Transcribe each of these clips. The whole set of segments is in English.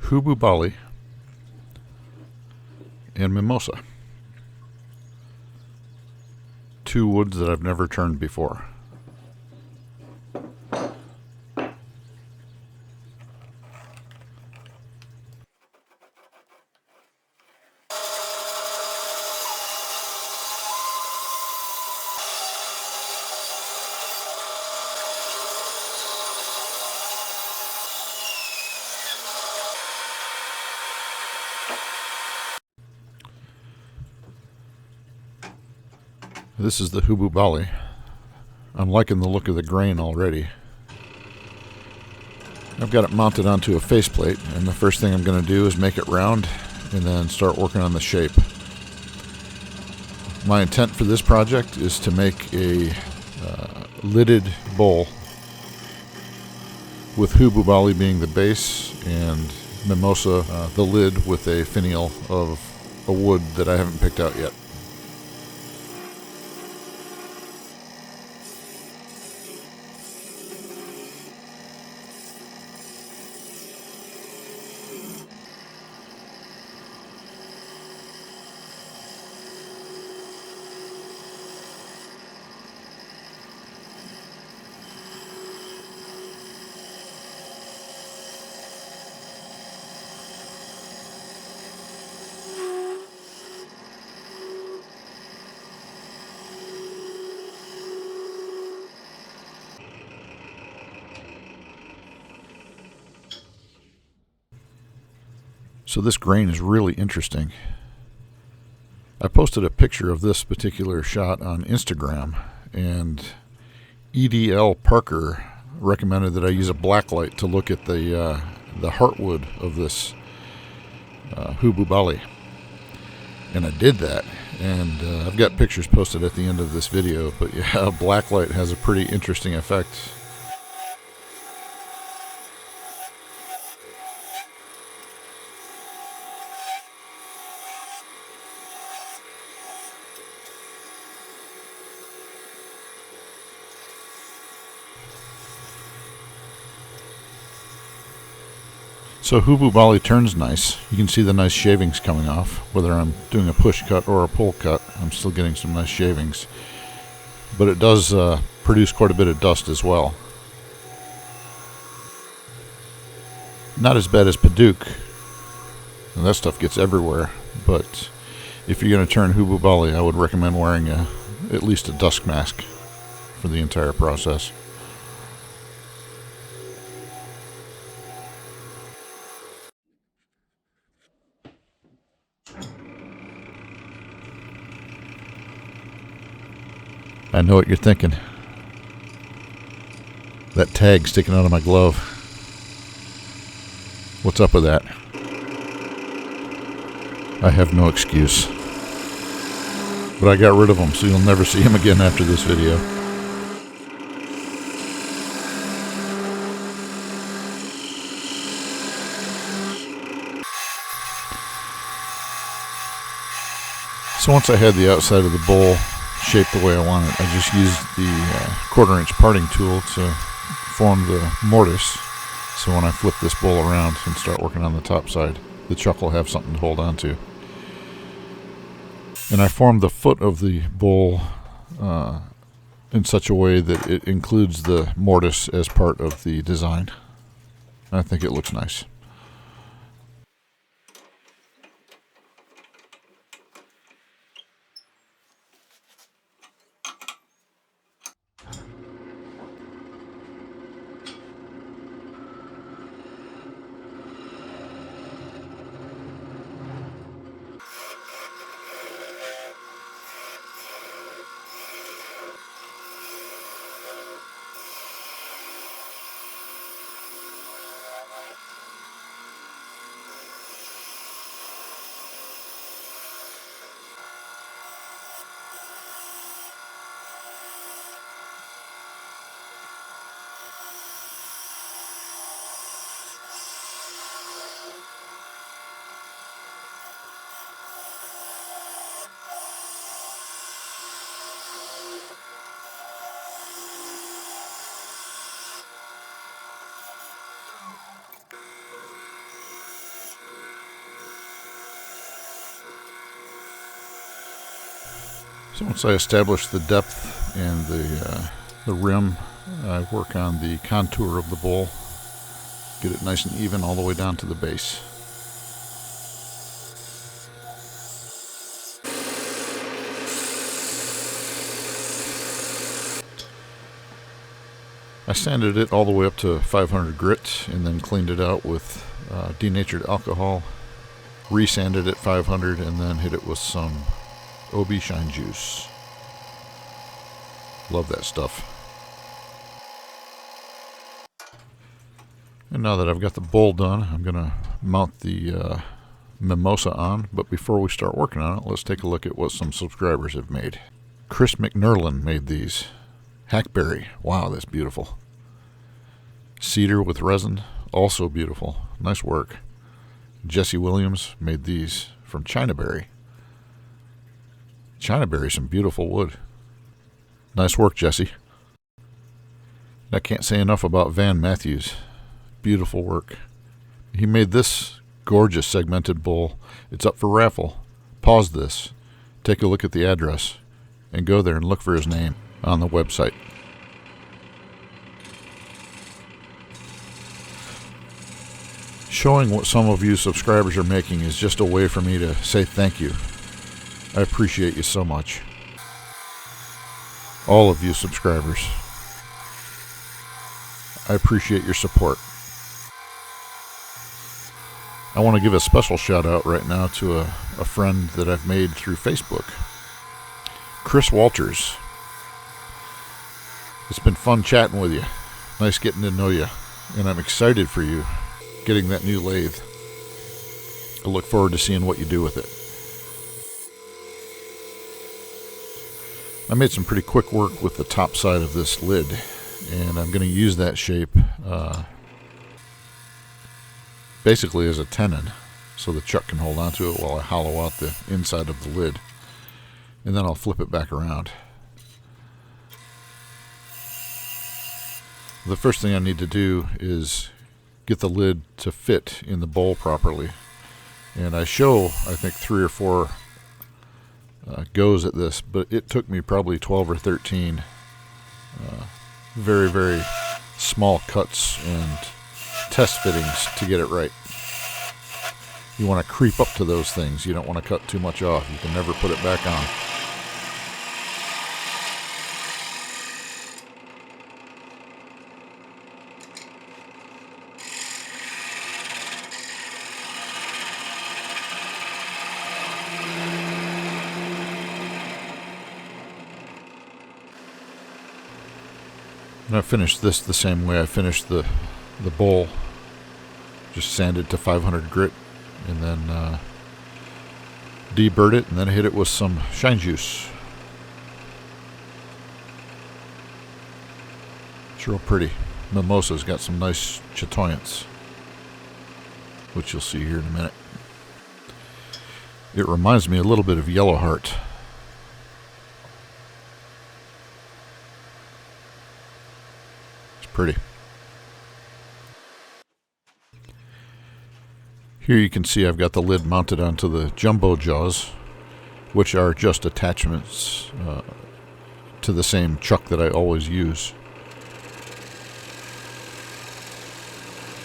Hububalli and Mimosa. Two woods that I've never turned before. This is the Hububalli. I'm liking the look of the grain already. I've got it mounted onto a faceplate, and the first thing I'm going to do is make it round and then start working on the shape. My intent for this project is to make a lidded bowl with Hububalli being the base and Mimosa the lid with a finial of a wood that I haven't picked out yet. So this grain is really interesting. I posted a picture of this particular shot on Instagram, and EDL Parker recommended that I use a blacklight to look at the heartwood of this Hububalli. And I did that, and I've got pictures posted at the end of this video, but yeah, a blacklight has a pretty interesting effect. So Hububalli turns nice. You can see the nice shavings coming off. Whether I'm doing a push cut or a pull cut, I'm still getting some nice shavings. But it does produce quite a bit of dust as well. Not as bad as Paduk. And that stuff gets everywhere. But if you're going to turn Hububalli, I would recommend wearing at least a dust mask for the entire process. I know what you're thinking. That tag sticking out of my glove. What's up with that? I have no excuse. But I got rid of him, so you'll never see him again after this video. So once I had the outside of the bowl shaped the way I want it, I just used the 1/4 inch parting tool to form the mortise. So when I flip this bowl around and start working on the top side, the chuck will have something to hold on to. And I formed the foot of the bowl in such a way that it includes the mortise as part of the design. I think it looks nice. So once I establish the depth and the rim, I work on the contour of the bowl, get it nice and even all the way down to the base. I sanded it all the way up to 500 grit and then cleaned it out with denatured alcohol, resanded it 500, and then hit it with some OB shine juice. Love that stuff. And now that I've got the bowl done, I'm going to mount the Mimosa on. But before we start working on it, let's take a look at what some subscribers have made. Chris McNerlin made these. Hackberry. Wow, that's beautiful. Cedar with resin. Also beautiful. Nice work. Jesse Williams made these from Chinaberry. Chinaberry, some beautiful wood. Nice work, Jesse. I can't say enough about Van Matthews. Beautiful work. He made this gorgeous segmented bowl. It's up for raffle. Pause this, take a look at the address, and go there and look for his name on the website. Showing what some of you subscribers are making is just a way for me to say thank you. I appreciate you so much. All of you subscribers. I appreciate your support. I want to give a special shout out right now to a friend that I've made through Facebook. Chris Walters. It's been fun chatting with you. Nice getting to know you. And I'm excited for you getting that new lathe. I look forward to seeing what you do with it. I made some pretty quick work with the top side of this lid, and I'm going to use that shape basically as a tenon so the chuck can hold onto it while I hollow out the inside of the lid, and then I'll flip it back around. The first thing I need to do is get the lid to fit in the bowl properly, and I show I think 3 or 4 goes at this, but it took me probably 12 or 13 very, very small cuts and test fittings to get it right. You want to creep up to those things. You don't want to cut too much off. You can never put it back on. And I finished this the same way I finished the bowl. Just sanded to 500 grit and then deburred it and then hit it with some shine juice. It's real pretty. Mimosa's got some nice chatoyance, which you'll see here in a minute. It reminds me a little bit of Yellow Heart. Pretty. Here you can see I've got the lid mounted onto the jumbo jaws, which are just attachments to the same chuck that I always use.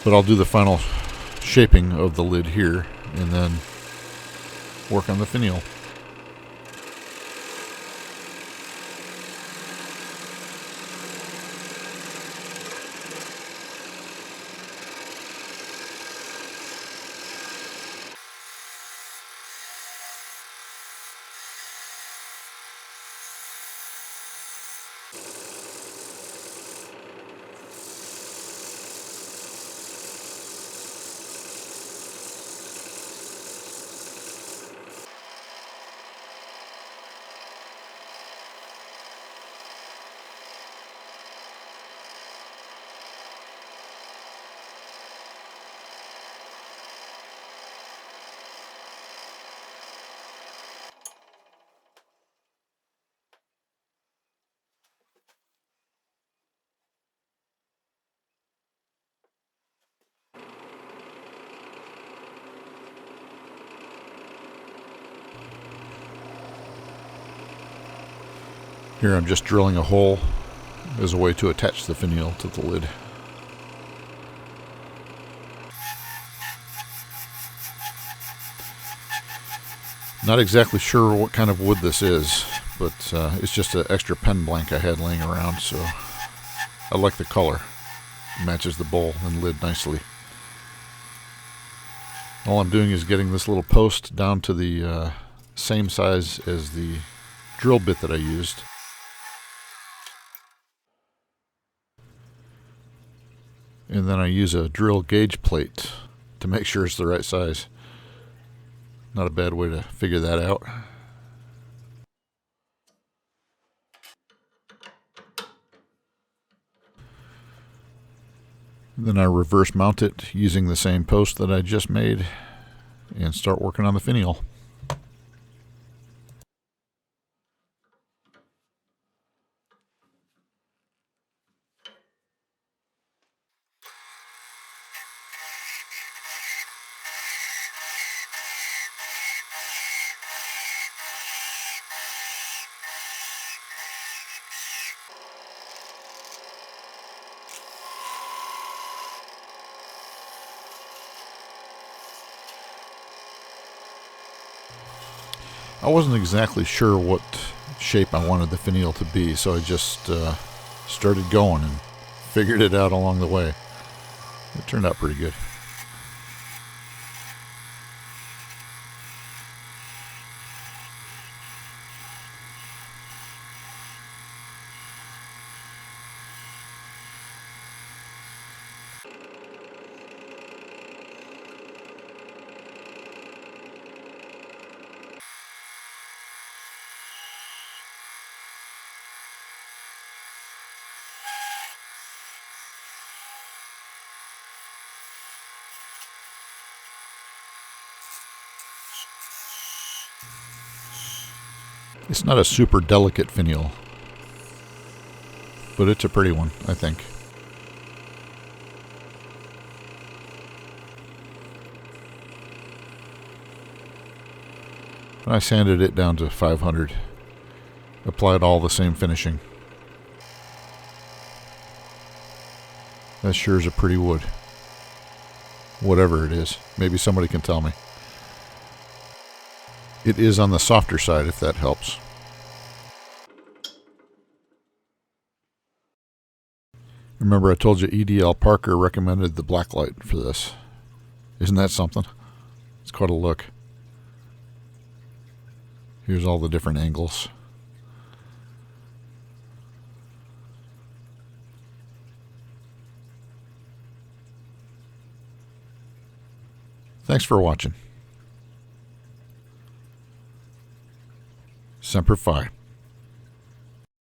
But I'll do the final shaping of the lid here and then work on the finial. Here I'm just drilling a hole as a way to attach the finial to the lid. Not exactly sure what kind of wood this is, but it's just an extra pen blank I had laying around, so I like the color. It matches the bowl and lid nicely. All I'm doing is getting this little post down to the same size as the drill bit that I used. And then I use a drill gauge plate to make sure it's the right size. Not a bad way to figure that out. Then I reverse mount it using the same post that I just made and start working on the finial. I wasn't exactly sure what shape I wanted the finial to be, so I just started going and figured it out along the way. It turned out pretty good. It's not a super delicate finial, but it's a pretty one, I think. I sanded it down to 500. Applied all the same finishing. That sure is a pretty wood. Whatever it is. Maybe somebody can tell me. It is on the softer side, if that helps. Remember I told you EDL Parker recommended the blacklight for this. Isn't that something? It's quite a look. Here's all the different angles. Thanks for watching. Semper Fi.